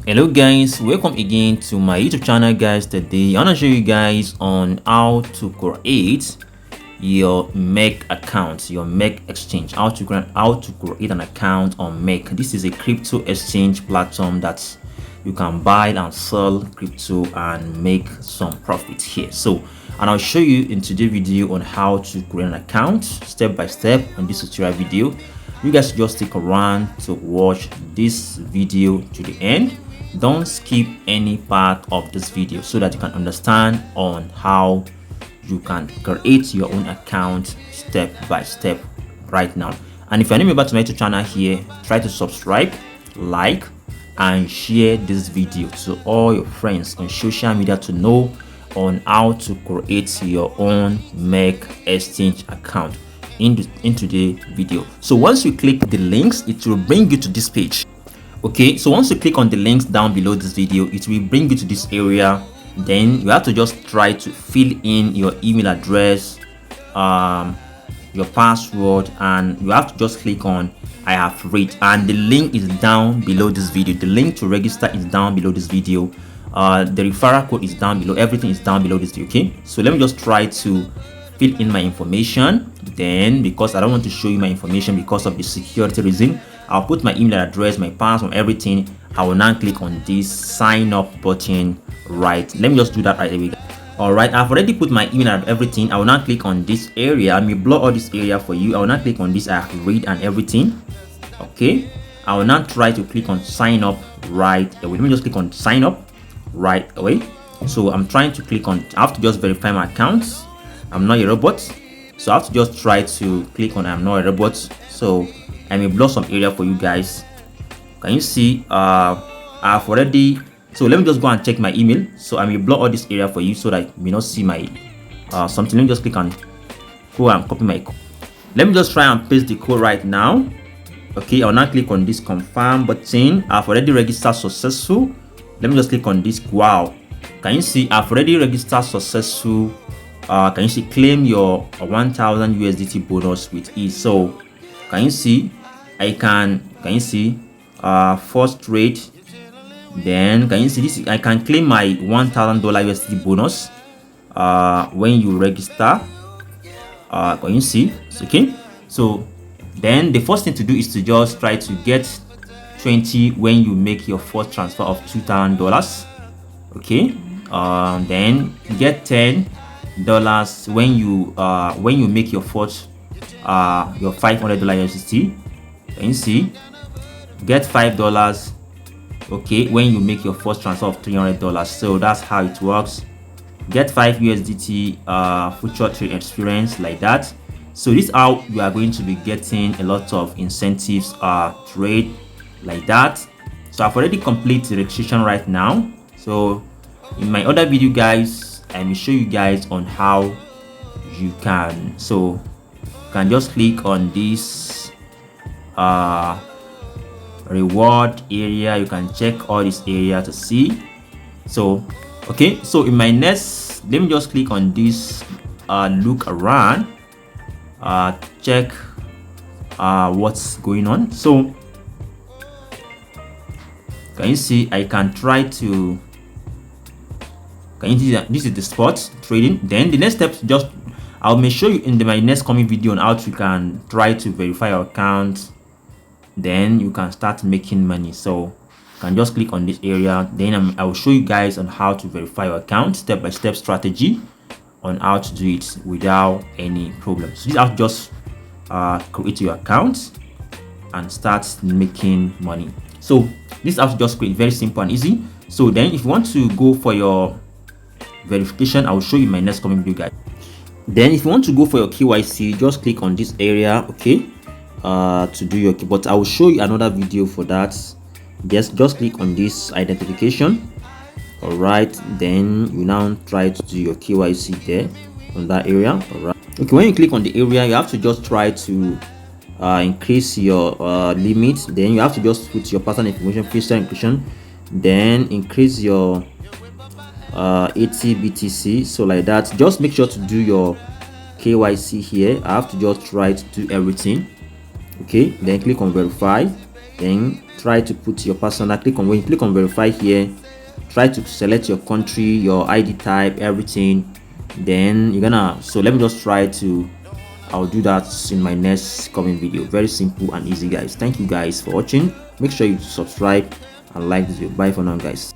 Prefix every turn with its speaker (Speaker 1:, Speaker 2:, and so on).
Speaker 1: Hello guys, welcome again to my YouTube channel guys. Today I want to show you guys on how to create your MEXC account, your MEXC exchange, how to create an account on MEXC. This is a crypto exchange platform that you can buy and sell crypto and make some profit here. So, and I'll show you in today's video on how to create an account step by step on this tutorial video. You guys just stick around to watch this video to the end. Don't skip any part of this video so that you can understand on how you can create your own account step by step right now. And if you're new to my YouTube channel here, try to subscribe, like, and share this video to all your friends on social media to know on how to create your own MEXC exchange account in today's video. So once you click the links, it will bring you to this page. Okay, so once you click on the links down below this video, it will bring you to this area. Then you have to just try to fill in your email address, your password, and you have to just click on I have read, and the link is down below this video. The link to register is down below this video. The referral code is down below. Everything is down below this video. Okay, so let me just try to fill in my information. Then, because I don't want to show you my information because of the security reason, I'll put my email address, my password, everything. I will now click on this sign up button. Right, let me just do that right away. All right, I've already put my email and everything. I will now click on this area. I may block all this area for you. I will now click on this I have read and everything. Okay, I will now try to click on sign up right away. Let me just click on sign up right away. So I'm trying to click on, I have to just verify my accounts. I'm not a robot, so I have to just try to click on I'm not a robot. So I may block some area for you guys. Can you see I've already, so let me just go and check my email. So I may block all this area for you so that you may not see my something. Let me just click on go and copy my code. Let me just try and paste the code right now. Okay, I'll now click on this confirm button. I've already registered successful. Let me just click on this. Wow, can you see I've already registered successful? Can you see claim your 1000 USDT bonus with ease? So can you see can you see first trade? Then can you see this? I can claim my $1000 USDT bonus when you register. Can you see? Okay, so then the first thing to do is to just try to get 20 when you make your first transfer of $2000. Okay, then get $10 when you make your first your $500 USDT. Can you see? Get $5, okay, when you make your first transfer of $300. So that's how it works. Get 5 USDT future trade experience, like that. So this is how you are going to be getting a lot of incentives trade like that. So I've already completed the registration right now. So in my other video guys, I will show you guys on how you can, so you can just click on this reward area. You can check all this area to see. So okay, so in my next, let me just click on this look around, check what's going on. So can you see I can try to, can you see that this is the spot trading? Then the next step, just I will show you in my next coming video on how you can try to verify your account. Then you can start making money. So you can just click on this area. Then I will show you guys on how to verify your account, step by step strategy on how to do it without any problems. So this is how to just create your account and start making money. So this is how to just create, very simple and easy. So then if you want to go for your verification, I will show you in my next coming video guys. Then if you want to go for your KYC, just click on this area, okay, to do your, but I will show you another video for that. Just click on this identification. All right, then you now try to do your KYC there on that area. All right, okay, when you click on the area, you have to just try to increase your limit. Then you have to just put your personal information, facial encryption, then increase your 80 BTC. So like that, just make sure to do your KYC here. I have to just try to do everything. Okay, then click on verify, then try to put your personal, when you click on verify here, try to select your country, your ID type, everything. Then you're gonna, so let me just try to, I'll do that in my next coming video. Very simple and easy, guys. Thank you guys for watching. Make sure you subscribe and like this video. Bye for now, guys.